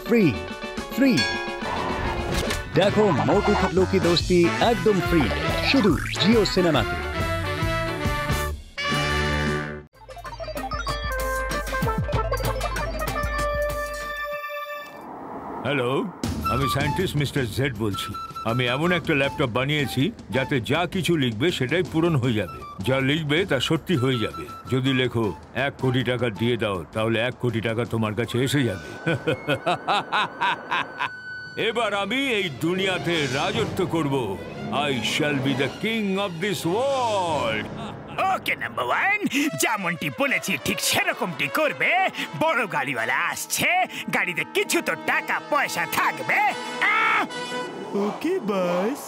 Free free. দেখো মোটু পাতলু কি দোস্তি একদম ফ্রি শুধু জিও সিনেমাতে। হ্যালো, আমি সায়েন্টিস্ট মিস্টার জেড বলছি। আমি এমন একটা ল্যাপটপ বানিয়েছি যাতে যা কিছু লিখবে সেটাই পূরণ হয়ে যাবে। যা লিখবে তা সত্যি হয়ে যাবে। যদি লেখো 1 কোটি টাকা দিয়ে দাও, তাহলে 1 কোটি টাকা তোমার কাছে এসে যাবে। এবার আমি এই দুনিয়াতে রাজত্ব করব। I shall be the king of this world. Okay number 1, যেমনটি বলেছি ঠিক সেরকমটি করবে। বড় গাড়িওয়ালা আসছে, গাড়িতে কিছু তো টাকা পয়সা থাকবে। ওকে বস।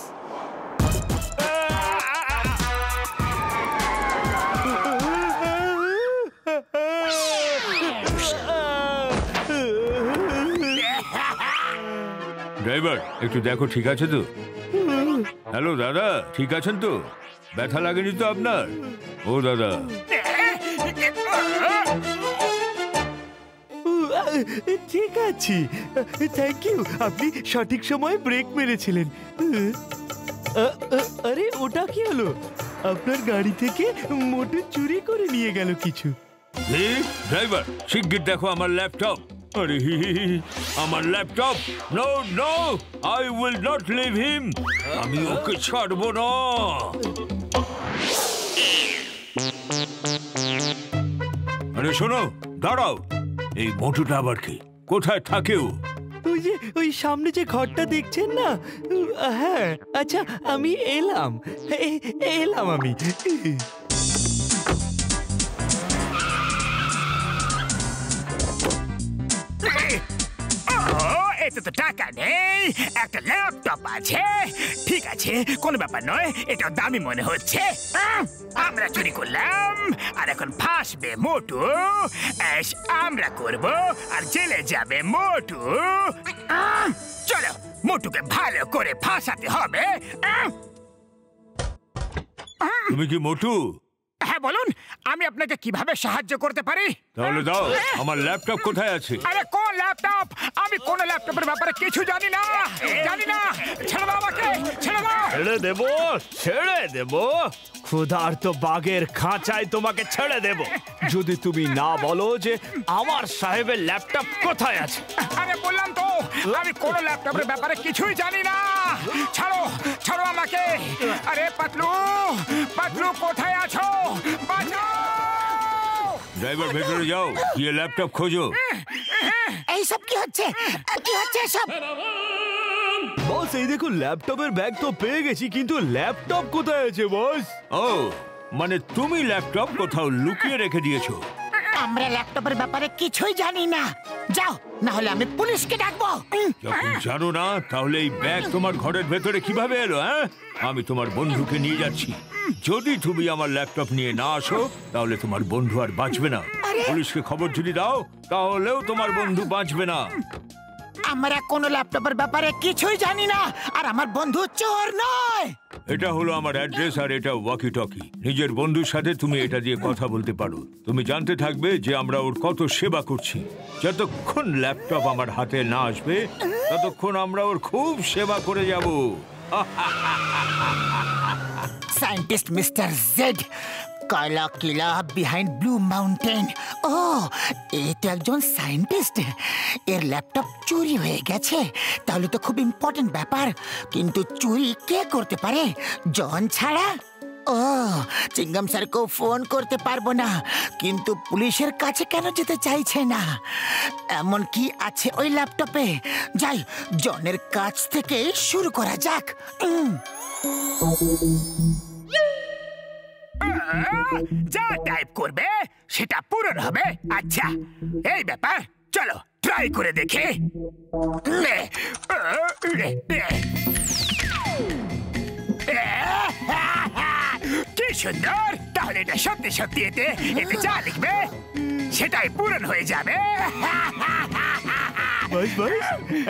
ড্রাইভার, একটু দেখো ঠিক আছে তো? হ্যালো দাদা, ঠিক আছেন তো? ব্যথা লাগেনি তো আপনার? ও দাদা, ঠিক আছে, থ্যাংক ইউ। আপনি সঠিক সময়ে ব্রেক মেরেছিলেন। আরে ওটা কি হলো? আপনার গাড়ি থেকে মোটু চুরি করে নিয়ে গেল কিছু। ড্রাইভার শিগগির দেখো আমার ল্যাপটপ। আরে আমার laptop. No no, I will not leave him. আমি ওকে ছাড়বো না। আরে শোনো, দাঁড়াও। এই মোটুটা আবার কি? কোথায় থাকে ও? ওই সামনে যে ঘরটা দেখছেন না? হ্যাঁ, আচ্ছা আমি এলাম আমি। এতে তো টাকা নেই, একটা ল্যাপটপ আছে। ঠিক আছে, কোনো ব্যাপার নয়, এটা দামি মনে হচ্ছে। আমরা চুরি করলাম আর এখন ফাঁসবে মোটু। আমরা করব আর জেলে যাবে মোটু। চলো, মোটুকে ভালো করে ফাঁসাতে হবে। তুমি কি মোটু? হ্যাঁ বলুন, আমি আপনাকে কিভাবে সাহায্য করতে পারি? তাহলে দাও, আমার ল্যাপটপ কোথায় আছে? আরে কোন ল্যাপটপ? আমি কোন ল্যাপটপের ব্যাপারে কিছু জানি না। ছেড়ে দাও আমাকে, ছেড়ে দাও। ছেড়ে দেব? ক্ষুধার্ত বাঘের খাঁচায় তোমাকে ছেড়ে দেব যদি তুমি না বলো যে আমার সাহেবের ল্যাপটপ কোথায় আছে। আরে বললাম তো, আমি কোন ল্যাপটপের ব্যাপারে কিছুই জানি না। ছাড়ো, ছাড়ো আমাকে। আরে পাতলু, পাতলু কোথায় আছো? ড্রাইভার ভেতরে যাও, গিয়ে ল্যাপটপ খোঁজো। এইসব কি হচ্ছে? কি হচ্ছে এসব? বস এই দেখো, ল্যাপটপের ব্যাগ তো পেয়ে গেছি, কিন্তু ল্যাপটপ কোথায় আছে বস? ও, মানে তুমি ল্যাপটপ কোথাও লুকিয়ে রেখে দিয়েছো? আমরা ল্যাপটপের ব্যাপারে কিছুই জানি না। যাও, না হলে আমি পুলিশকে ডাকবো। যখন জানো না, তাহলে এই ব্যাগ তোমার ঘরের ভেতরে কিভাবে এলো? হ্যাঁ, আমি তোমার বন্ধুকে নিয়ে যাচ্ছি। যদি তুমি আমার ল্যাপটপ নিয়ে না আসো, তাহলে তোমার বন্ধু আর বাঁচবে না। পুলিশকে খবর যদি দাও, তাহলেও তোমার বন্ধু বাঁচবে না। আমরা কোনো ল্যাপটপের ব্যাপারে কিছুই জানি না, আর আমার বন্ধু চোর নয়। এটা হলো আমার অ্যাড্রেস, আর এটা ওয়াকি টকি। নিজের বন্ধুর সাথে তুমি এটা দিয়ে কথা বলতে পারো। তুমি জানতে থাকবে যে আমরা ওর কত সেবা করছি। যতক্ষণ ল্যাপটপ আমার হাতে না আসবে, ততক্ষণ আমরা ওর খুব সেবা করে যাব। সায়েন্টিস্ট মিস্টার জেড, কয়লা কিলা বিহাইন্ড ব্লু মাউন্টেন। ও, এই তো একজন সায়েন্টিস্ট। এর ল্যাপটপ চুরি হয়ে গেছে, তাহলে তো খুব ইম্পর্টেন্ট ব্যাপার। কিন্তু চুরি কে করতে পারে? জন ছাড়া? ও, চিঙ্গাম স্যারকেও ফোন করতে পারবো না, কিন্তু পুলিশের কাছে কেন যেতে চাইছে না? এমন কি আছে ওই ল্যাপটপে? যাই, জনের কাছ থেকে শুরু করা যাক। যা টাইপ করবে সেটা পূরণ হবে। আচ্ছা, এই ব্যাপার, চলো ট্রাই করে দেখে। কি সুন্দর! তাহলে এটা সত্যি সত্যি এতে যা লিখবে সেটাই পূরণ হয়ে যাবে। বাস বাস,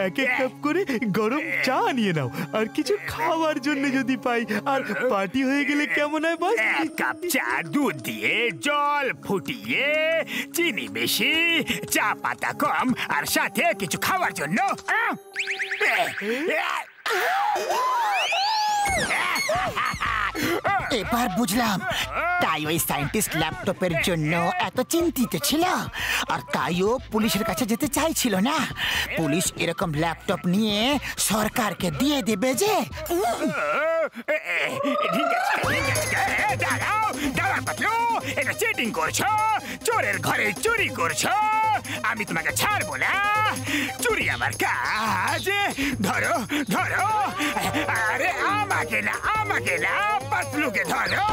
এক এক কাপ করে গরম চা নিয়ে নাও, আর কিছু খাওয়ার জন্য যদি পাই, আর পার্টি হয়ে গেলে কেমন হয় বাস? এক কাপ চা দুধ দিয়ে জল ফুটিয়ে চিনি বেশি, চা পাতা কম, আর সাথে কিছু খাওয়ার জন্য। এবার বুঝলাম তাই ওই সায়েন্টিস্ট ল্যাপটপের জন্য এত চিন্তিত ছিল, আর তাইও পুলিশের কাছে যেতে চাইছিল না। পুলিশ এরকম ল্যাপটপ নিয়ে সরকারকে দিয়ে দেবে যে। দাঁড়াও পাতলু, এটা চিটিং করছো, চোরের ঘরে চুরি করছো। আমি তোমাকে ছাড়বো না, চুরি আমার কাজ। ধরো ধরো, আরে আমাকে না পাতলুকে ধরো।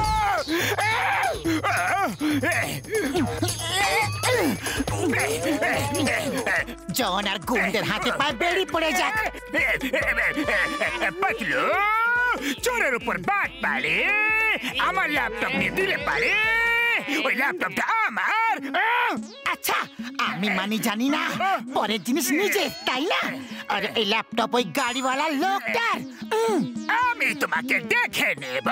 জন আর গুন্ডের হাতে পায়ে বেরিয়ে পড়ে যাক। পাতলু চোরের উপর বাট পারে, আমার ল্যাপটপ নিয়ে দিলে পারে। ওই ল্যাপটপটা আমার। আচ্ছা, আমি মানি জানি না, পরের জিনিস নিজে, তাই না? আর এই ল্যাপটপ ওই গাড়িওয়ালা লোকটার। আমি তোমাকে দেখে নেব।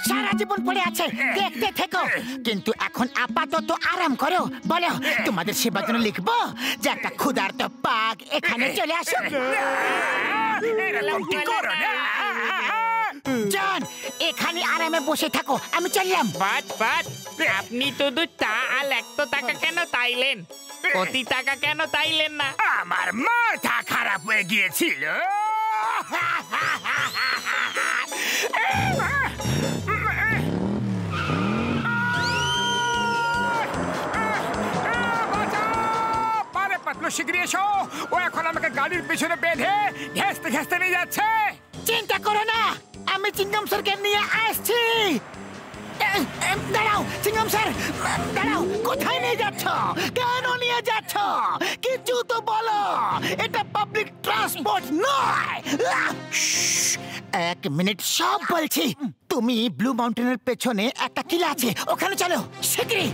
সারা জীবন পড়ে আছে, দেখতে থেকো। কিন্তু এখন আপাতত আরাম করো। বলো, তোমাদের সেবার জন্য লিখবো যে একটা ক্ষুধার্ত বাঘ এখানে চলে আসুক। এরকম কি করো না। জন, এখানে আরামে বসে থাকো, আমি চললাম। বাট আপনি শুধু চা আর 100 টাকা কেন তাইলেন? কোটি টাকা কেন তাইলেন না? আমার মাথা খারাপ হয়ে গিয়েছিল। পাতলু শিগগিরি এসো, ও এখন আমাকে গাড়ির পিছনে বেঁধে ঘেঁষতে ঘেঁষতে নিয়ে যাচ্ছে। চিন্তা করো না, আমি চিংগাম স্যারকে নিয়ে আসছি। দাঁড়াও চিংগাম স্যার, দাঁড়াও। কোথায় নিয়ে যাচ্ছ? কেন নিয়ে যাচ্ছ? কিছু তো বলো, এটা পাবলিক ট্রান্সপোর্ট নয়। 1 মিনিট, সব বলছি। তুমি ব্লু মাউন্টেনের পেছনে একটা কিলা আছে, ওখানে চলো শিগগিরি।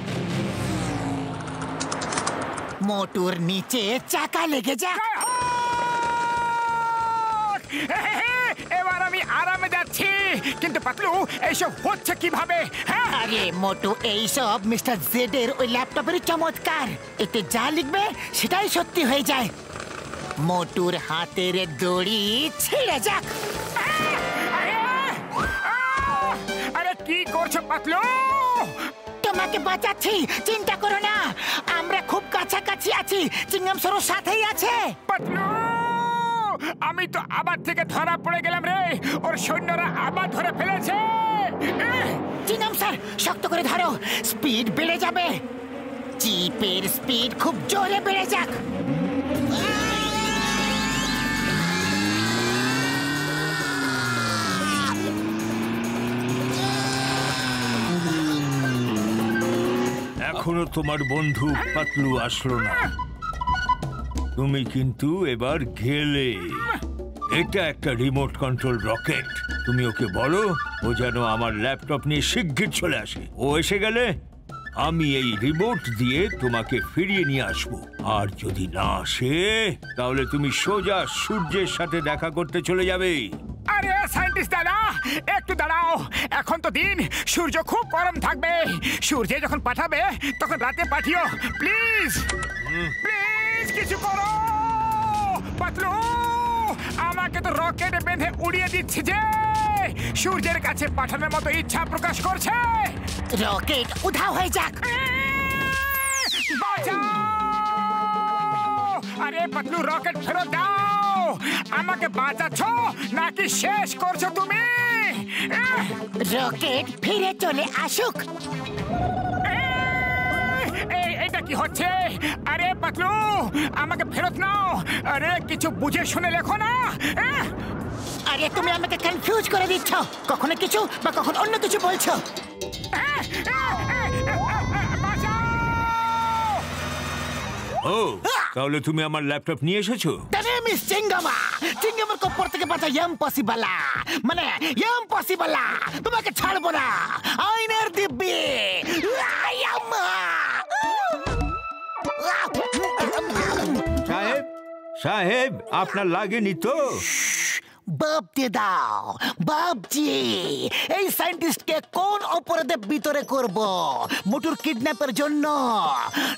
মোটর নিচে চাকা লেগে যাক। এবার আমি আরামে যাচ্ছি। কিন্তু পাতলু, এইসব হচ্ছে কিভাবে? আরে মোটু, এইসব মিস্টার জেড এর ওই ল্যাপটপের চমৎকার। এতে যা লিখবে সেটাই সত্যি হয়ে যায়। মোটুর হাতের দড়ি ছিঁড়ে যাক। আরে কি করছো পাতলু? তোমাকে বাঁচাচ্ছি, চিন্তা করো না। আমরা খুব কাছাকাছি আছি, চিংগাম স্যারও সাথেই আছে। পাতলু, আমি তো আবার থেকে ধরা পড়ে গেলাম রে। ওর সৈন্যরা আবার ধরে ফেলেছে। চিংগাম স্যার, শক্ত করে ধরো, স্পিড বেড়ে যাবে। জিপের স্পিড খুব জোরে বেড়ে যাক। এখনো তোমার বন্ধু পাতলু আসলো না, তুমি কিন্তু এবার গেলে। এটা একটা রিমোট কন্ট্রোল রকেট। তুমি ওকে বলো ও যেন আমার ল্যাপটপ নিয়ে শিগগির চলে আসে। ও এসে গেলে আমি এই রিমোট দিয়ে তোমাকে ফিরিয়ে নিয়ে আসবো। আর যদি না আসে তাহলে তুমি সোজা সূর্যের সাথে দেখা করতে চলে যাবে। আরে সায়েন্টিস্ট দাদা, একটু দাঁড়াও। এখন তো দিন, সূর্য খুব গরম থাকবে। সূর্যে যখন পাঠাবে তখন রাতে পাঠিও, প্লিজ প্লিজ কিছু করো। পাতলু, আমাকে তো রকেটে বেঁধে উড়িয়ে দিচ্ছে যে। সূর্যের কাছে পাঠানোর মতো ইচ্ছা প্রকাশ করছে। রকেট উধাও হয়ে যাক। বাঁচাও! আরে পাতলু, রকেট ফেরত দাও। আমাকে বাঁচাচ্ছ নাকি শেষ করছো তুমি? রকেট ফিরে চলে আসুক। এটা কি হচ্ছে? আরে পাতলু, আমাকে ফেরত নাও। আরে কিছু বুঝে শুনে লেখো না। আরে তুমি আমাকে কনফিউজ করে দিচ্ছ, কখনো কিছু বা কখনো অন্য কিছু বলছো। ও, তাহলে তুমি আমার ল্যাপটপ নিয়ে এসেছো? মিস চিঙ্গামা, চিঙ্গামার কপর থেকে বাঁচা ইম্পসিবল, মানে ইম্পসিবল। তোমাকে ছাড়বো না, আইনের দিব্যি। সাহেব, সাহেব আপনার লাগেনি তো? বাপ দিয়ে দাও বাপজি, এই সায়েন্টিস্টকে কোন অপরাধে ভিতরে করব? মোটুর কিডন্যাপের জন্য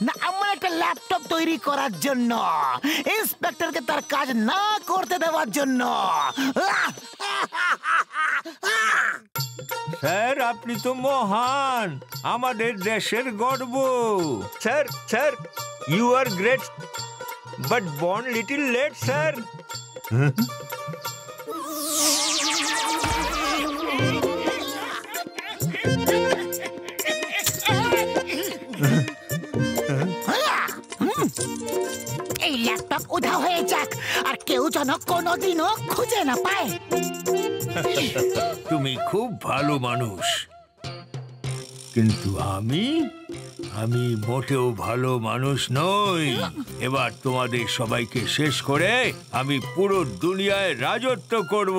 না আমার একটা ল্যাপটপ তৈরি করার জন্য, ইন্সপেক্টরকে তার কাজ না করতে দেওয়ার জন্য? স্যার আপনি তো মহান, আমাদের দেশের গর্ব। Sir sir you are great but born little late sir. এই ল্যাপটপ উধাও হয়ে যাক, আর কেউ যেন কোনোদিনও খুঁজে না পায়। তুমি খুব ভালো মানুষ, কিন্তু আমি মোটেও ভালো মানুষ নই। এবার তোমাদের সবাইকে শেষ করে আমি পুরো দুনিয়ায় রাজত্ব করব।